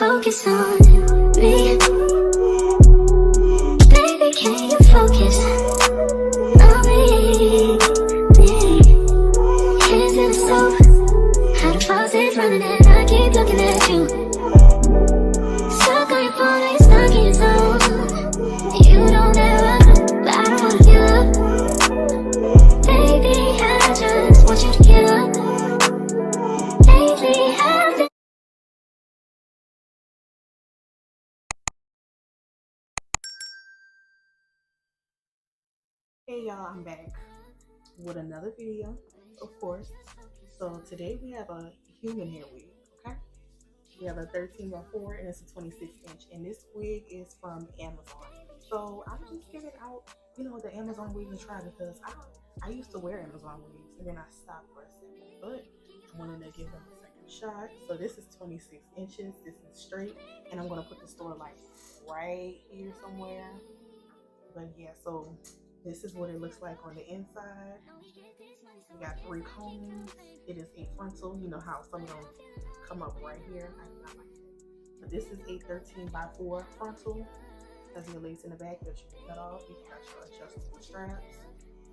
focus on me? Baby, can you focus on me? Hands in the soap, how the faucet's running and I keep looking at you. Stuck on your phone, ain't stuck in your zone. You don't ever, but I don't wanna give up. Baby, I just want you to get up. Lately, I've been Hey y'all, I'm back with another video, of course. So today we have a human hair wig, okay? We have a 13x4 and it's a 26-inch, and this wig is from Amazon. So I'm just giving out, the Amazon wig to try because I used to wear Amazon wigs and then I stopped for a second, but I wanted to give them a second shot. So this is 26 inches, this is straight, and I'm gonna put the store like right here somewhere. But yeah, so this is what it looks like on the inside. We got 3 combs. It is a frontal. You know how some of them come up right here. I do not like it. But this is a 13x4 frontal. Has your lace in the back that you can cut off. You got your adjustable straps.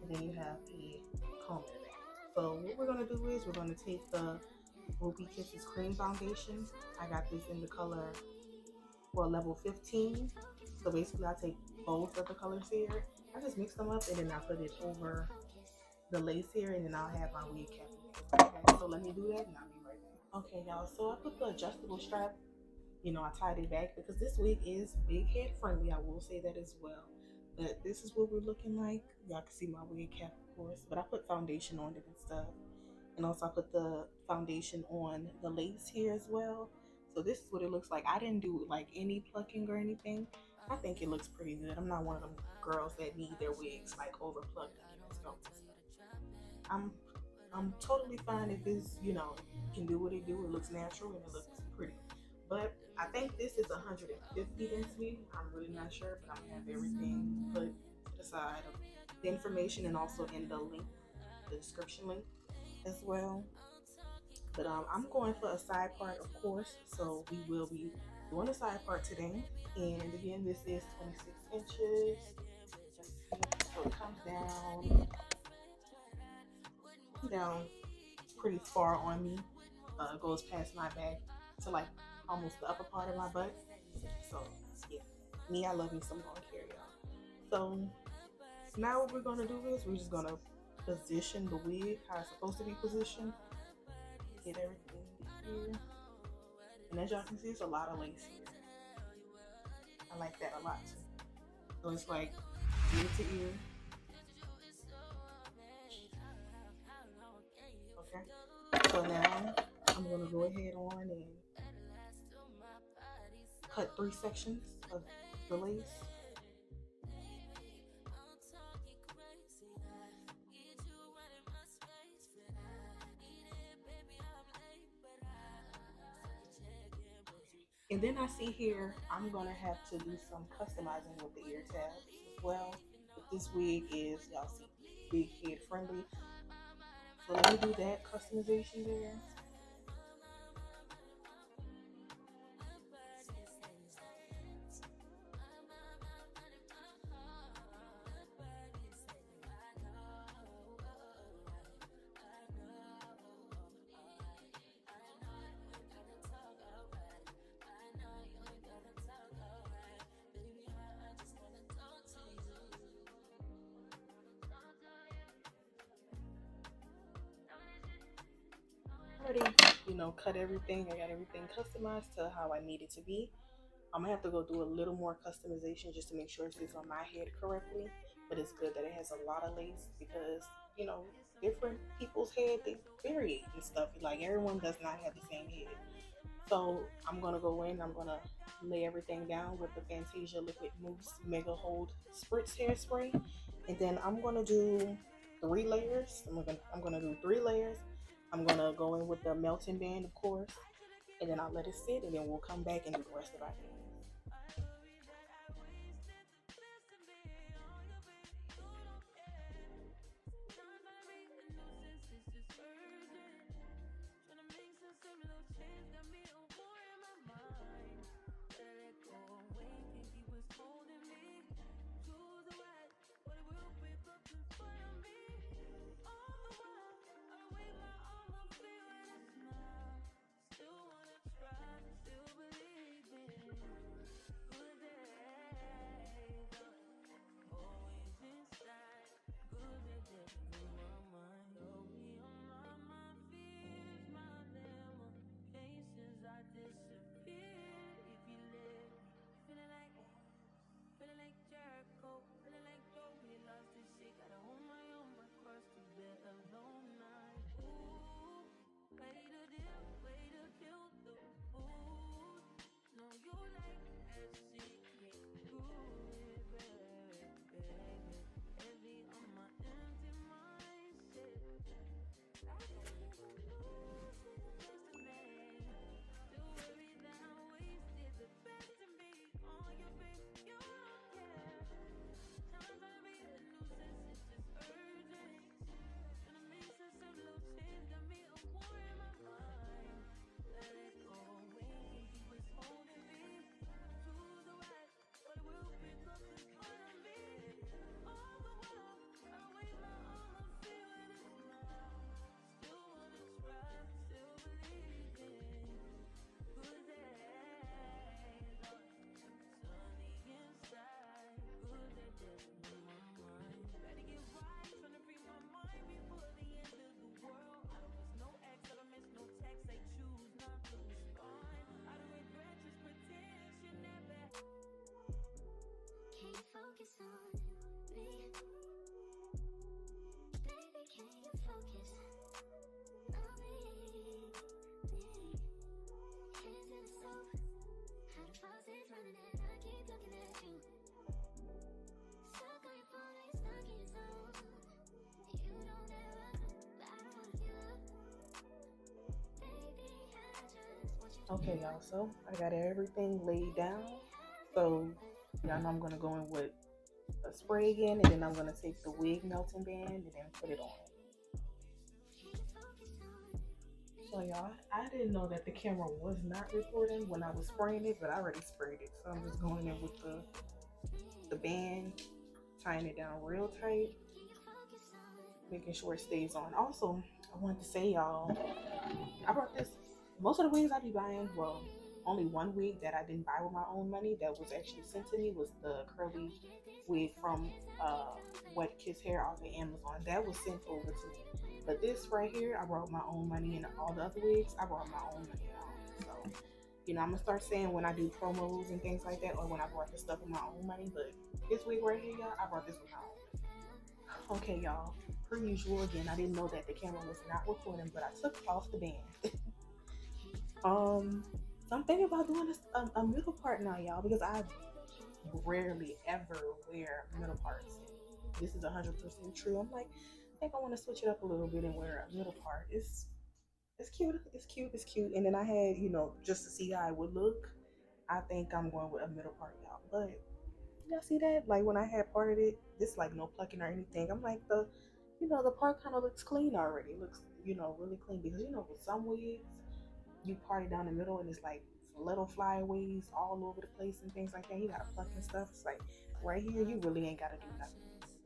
And then you have a comb in the back. So what we're going to do is we're going to take the Ruby Kisses Cream Foundation. I got this in the color, level 15. So basically I take both of the colors here. I just mix them up and then I put it over the lace here, and then I'll have my wig cap. Okay, so let me do that and I'll be right back. Okay y'all, so I put the adjustable strap, I tied it back because this wig is big head friendly, I will say that as well. But this is what we're looking like. Y'all can see my wig cap of course, but I put foundation on it and stuff. And also I put the foundation on the lace here as well. So this is what it looks like. I didn't do like any plucking or anything. I think it looks pretty good. I'm not one of them girls that need their wigs like over plucked and I'm totally fine if it's, can do what it do. It looks natural and it looks pretty. But I think this is 150 density. I'm really not sure, but I'm gonna have everything put to the side of the information and also in the link, the description link as well. But I'm going for a side part, of course, so we will be doing a side part today. And again, this is 26 inches. Let's see. So it comes down pretty far on me. It goes past my back to like almost the upper part of my butt. So yeah, me, I love me some long hair, y'all. So now what we're gonna do is we're just gonna position the wig how it's supposed to be positioned. Get everything here. And as y'all can see, it's a lot of lace here. I like that a lot too. So it's like ear to ear. Okay. So now I'm gonna go ahead on and cut 3 sections of the lace. And then I see here, I'm gonna have to do some customizing with the ear tabs as well. But this wig is, y'all see, big head friendly. So let me do that customization there. Already, cut everything. I got everything customized to how I need it to be. I'm gonna have to go do a little more customization just to make sure it sits on my head correctly. But it's good that it has a lot of lace because, different people's head, they vary and stuff. Like everyone does not have the same head. So I'm gonna go in, I'm gonna lay everything down with the Fantasia Liquid Mousse Mega Hold Spritz Hairspray. And then I'm gonna do 3 layers. I'm gonna do 3 layers. I'm gonna go in with the melting band, of course, and then I'll let it sit, and then we'll come back and do the rest of our hair. Can you focus on me? Baby, can you focus on me? Hands in the soap, how the faucet's running and I keep looking at you. Stuck on your phone, like stuck in your zone. You don't ever, but I don't wanna give up. Baby, I just want you to Okay, y'all, so I got everything laid down. So y'all know I'm gonna go in with a spray again, and then I'm gonna take the wig melting band and then put it on. So y'all, I didn't know that the camera was not recording when I was spraying it, but I already sprayed it. So I'm just going in with the band, tying it down real tight, making sure it stays on. Also, I wanted to say, y'all, I brought this. Most of the wigs I be buying, well, only one wig that I didn't buy with my own money that was actually sent to me was the curly wig from Wet Kiss Hair off of Amazon. That was sent over to me. But this right here, I brought my own money, and all the other wigs, I brought my own money on. So, you know, I'm gonna start saying when I do promos and things like that, or when I brought this stuff with my own money. But this wig right here, y'all, I brought this with my own. Okay, y'all. Per usual, again, I didn't know that the camera was not recording, but I took off the band. So I'm thinking about doing this a middle part now, y'all, because I rarely ever wear middle parts. This is 100% true. I'm like, I think I want to switch it up a little bit and wear a middle part. It's cute. It's cute. It's cute. And then I had, you know, just to see how it would look, I think I'm going with a middle part, y'all. But y'all see that? Like when I had parted it, this like no plucking or anything. I'm like the part kind of looks clean already. It looks, really clean, because with some wigs, you part it down the middle and it's like little flyaways all over the place and things like that. You gotta pluck and stuff. It's like right here, you really ain't gotta do nothing,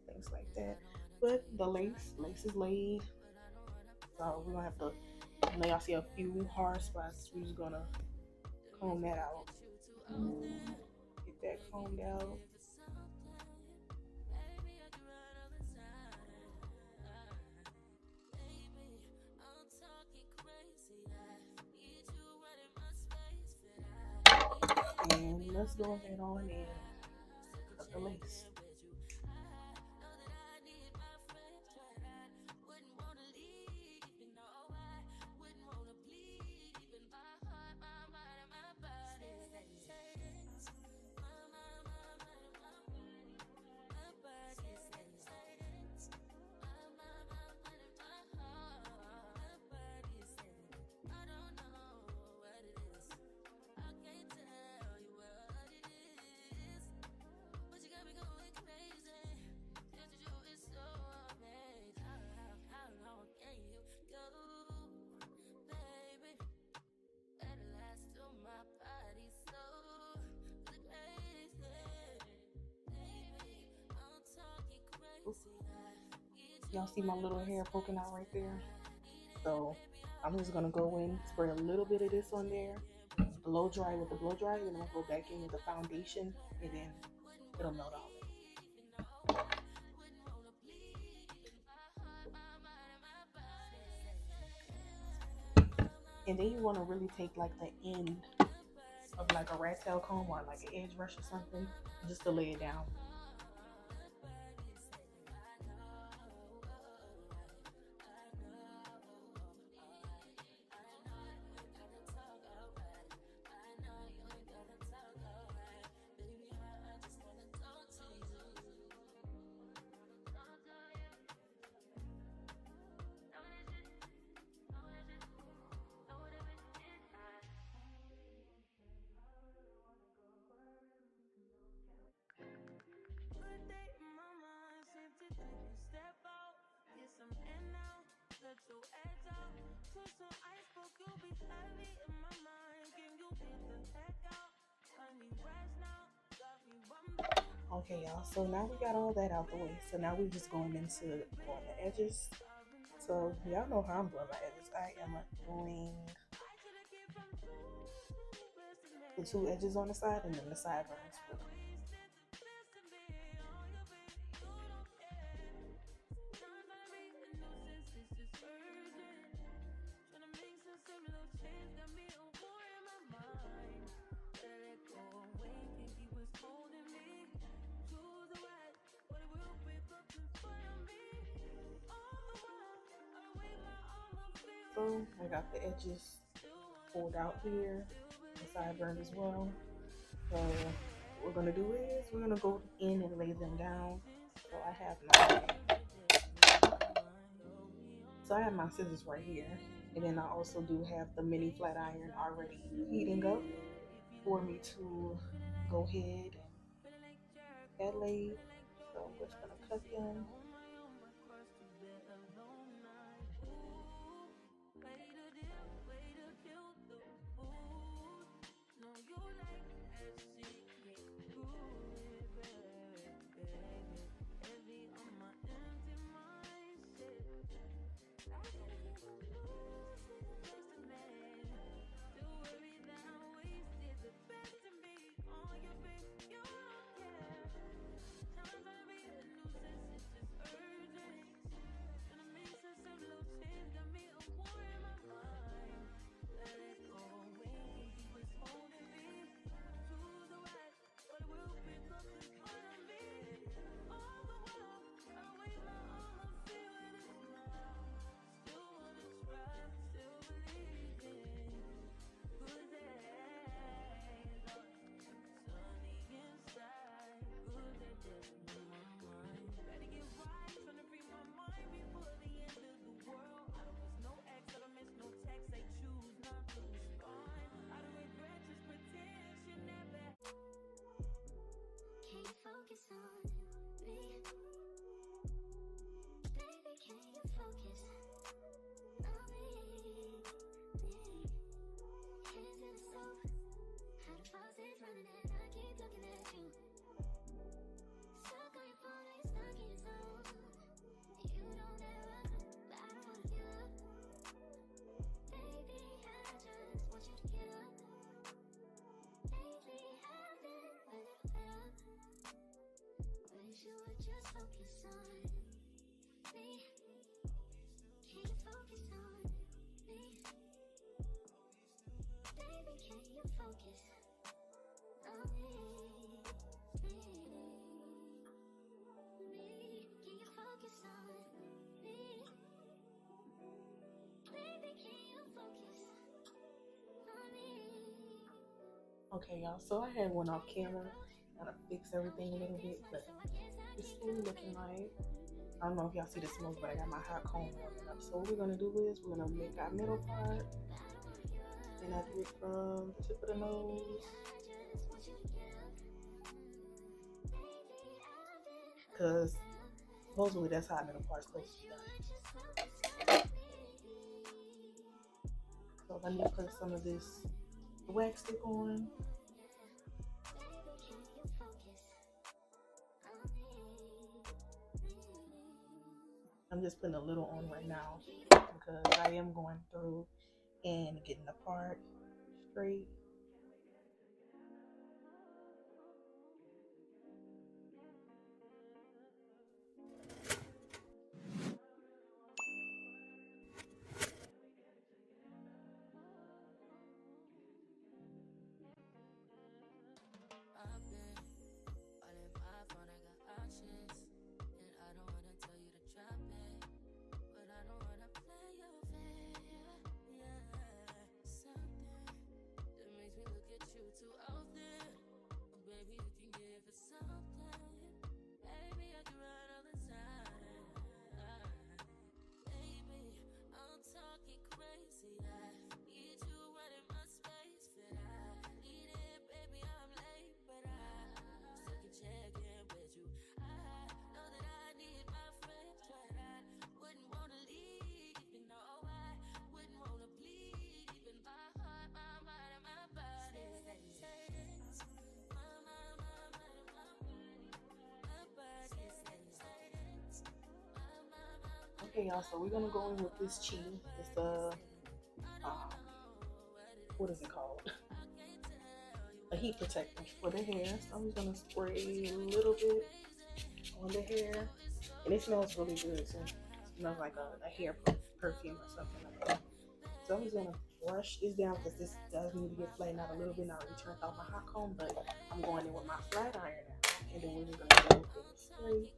things like that. But the lace is laid, so we're gonna have to. Now y'all see a few hard spots. We're just gonna comb that out. Get that combed out. And let's go ahead on and cut the lace. Y'all see my little hair poking out right there? So I'm just gonna go in, spray a little bit of this on there, blow dry with the blow dry, and then I'll go back in with the foundation, and then it'll melt off. And then you want to really take like the end of like a rat tail comb or like an edge brush or something, just to lay it down. Okay, y'all, so now we got all that out the way. So now we're just going into doing the edges. So y'all know how I'm doing my edges. I am doing the two edges on the side and then the sideburns. So I got the edges pulled out here, the sideburns as well. So what we're gonna do is we're gonna go in and lay them down. So I have my scissors right here, and then I also do have the mini flat iron already heating up for me to go ahead and lay. So I'm just gonna cut them. Can you focus on me? Baby, can you focus on me? Hands in the stove, how the faucet's running and I keep looking at you. Stuck on your phone, like stuck in your zone. You don't ever, but I don't wanna give up. Baby, I just want you to get up. Lately, I've been a little fed up. Wish you would just focus on me. Can you focus on me? Baby, can you focus on me? Can you focus on me? Baby, can you focus on me? Okay, y'all, so I had one off camera. Gotta fix everything a little bit, but it's still looking like, I don't know if y'all see the smoke, but I got my hot comb warming up. So what we're gonna do is we're gonna make our middle part, and I do it from the tip of the nose, because supposedly that's how middle part's supposed to be done. So let me put some of this wax stick on. I'm just putting a little on right now because I am going through and getting the part straight. Okay, y'all, so we're gonna go in with this chi. It's the what is it called? A heat protector for the hair. So I'm gonna spray a little bit on the hair, and it smells really good. So it smells like a hair perfume or something like that. So I'm just gonna brush this down because this does need to get flattened out a little bit. Now I already turned off my hot comb, but I'm going in with my flat iron now, and then we're just gonna go with it straight.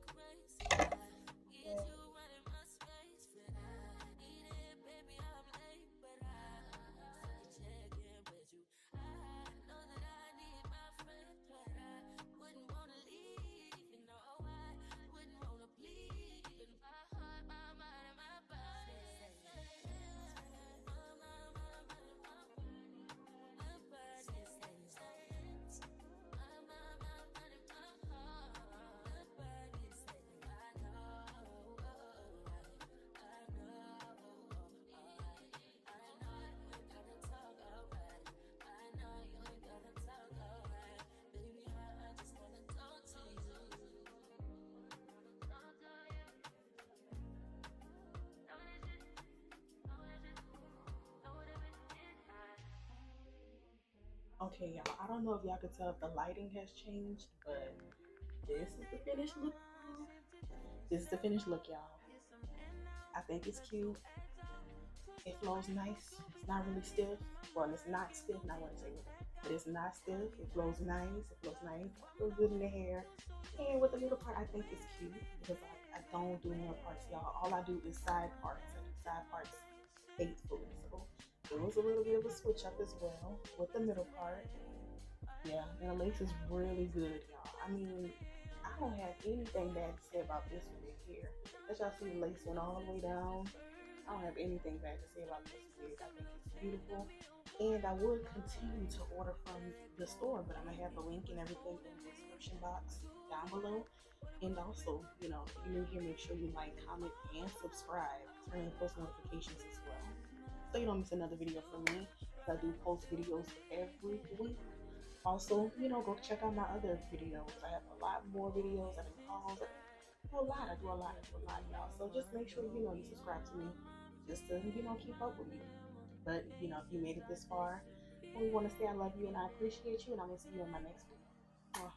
Okay, y'all, I don't know if y'all can tell if the lighting has changed, but this is the finished look. This is the finished look, y'all. I think it's cute. It flows nice. It's not really stiff. Well, it's not stiff. I wouldn't say it, but it's not stiff. It flows nice. It flows nice. It feels good in the hair. And with the middle part, I think it's cute because I don't do middle parts, y'all. All I do is side parts. I do side parts faithfully. So it was a little bit of a switch up as well with the middle part. Yeah, and the lace is really good, y'all. I mean, I don't have anything bad to say about this wig here. As y'all see, the lace went all the way down. I don't have anything bad to say about this wig. I think it's beautiful. And I would continue to order from the store, but I'm going to have the link and everything in the description box down below. And also, you know, if you're new here, make sure you like, comment, and subscribe. Turn on post notifications as well, so you don't miss another video from me. I do post videos every week. Also, you know, go check out my other videos. I have a lot more videos. I do hauls. I do a lot, y'all. So just make sure, you know, you subscribe to me just to, you know, keep up with me. But, you know, if you made it this far, we want to say I love you and I appreciate you, and I'm going to see you in my next video.